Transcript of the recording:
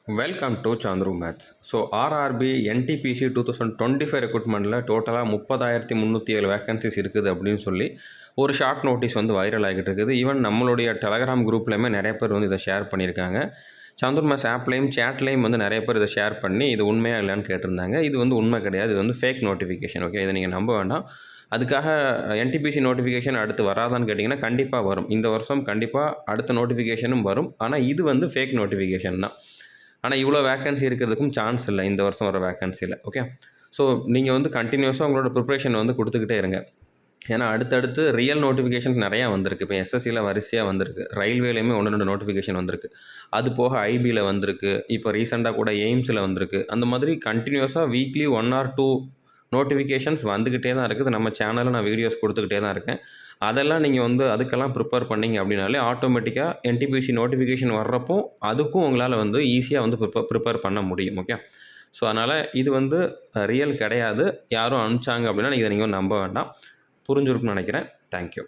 Welcome to Chandru maths. So RRB NTPC 2025 ரெக்ரூட்மெண்ட்டில் டோட்டலாக 30,307 vacancies இருக்குது அப்படின்னு சொல்லி ஒரு ஷார்ட் நோட்டீஸ் வந்து வைரல் ஆகிட்டு இருக்குது. ஈவன் நம்மளுடைய டெலகிராம் குரூப்லேயுமே நிறைய பேர் வந்து இதை ஷேர் பண்ணியிருக்காங்க. சந்துரு மேத்ஸ் ஆப்லேயும் சேட்லேயும் வந்து நிறைய பேர் இதை ஷேர் பண்ணி இது உண்மையாக இல்லைன்னு கேட்டிருந்தாங்க. இது வந்து உண்மை கிடையாது, இது வந்து ஃபேக் நோட்டிஃபிகேஷன். ஓகே, இதை நீங்கள் நம்ப வேண்டாம். அதுக்காக என்டிபிசி நோட்டிஃபிகேஷன் அடுத்து வராதான்னு கேட்டிங்கன்னா கண்டிப்பாக வரும். இந்த வருஷம் கண்டிப்பாக அடுத்த நோட்டிஃபிகேஷனும் வரும். ஆனால் இது வந்து ஃபேக் நோட்டிஃபிகேஷன் தான். ஆனால் இவ்வளோ வேக்கன்சி இருக்கிறதுக்கும் சான்ஸ் இல்லை இந்த வருஷம் வர வேக்கன்சியில். ஓகே, ஸோ நீங்கள் வந்து கண்டினியூஸாக உங்களோட ப்ரிப்ரேஷன் வந்து கொடுத்துக்கிட்டே இருங்க. ஏன்னா அடுத்தடுத்து ரியல் நோட்டிஃபிகேஷன் நிறையா வந்திருக்கு. இப்போ எஸ்எஸ்சியில் வரிசையாக வந்திருக்கு, ரயில்வேலையுமே 1-2 நோட்டிஃபிகேஷன் வந்திருக்கு, அது போக ஐபியில் வந்திருக்கு, இப்போ ரீசெண்டாக கூட எய்ம்ஸில் வந்திருக்கு. அந்த மாதிரி கண்டினியூஸாக வீக்லி 1 or 2 நோட்டிஃபிகேஷன்ஸ் வந்துக்கிட்டே தான் இருக்குது. நம்ம சேனலில் நான் வீடியோஸ் கொடுத்துக்கிட்டே தான் இருக்கேன். அதெல்லாம் நீங்கள் வந்து அதுக்கெல்லாம் ப்ரிப்பேர் பண்ணிங்க அப்படின்னாலே ஆட்டோமேட்டிக்காக என்டிபிசி நோட்டிஃபிகேஷன் வர்றப்போ அதுக்கும் உங்களால் வந்து ஈஸியாக வந்து ப்ரிப்பேர் பண்ண முடியும். ஓகே, ஸோ அதனால் இது வந்து ரியல் கிடையாது. யாரும் அனுப்பிச்சாங்க அப்படின்னா நீங்கள் இதை நீங்கள் நம்ப வேண்டாம். புரிஞ்சிருக்குன்னு நினைக்கிறேன். தேங்க்யூ.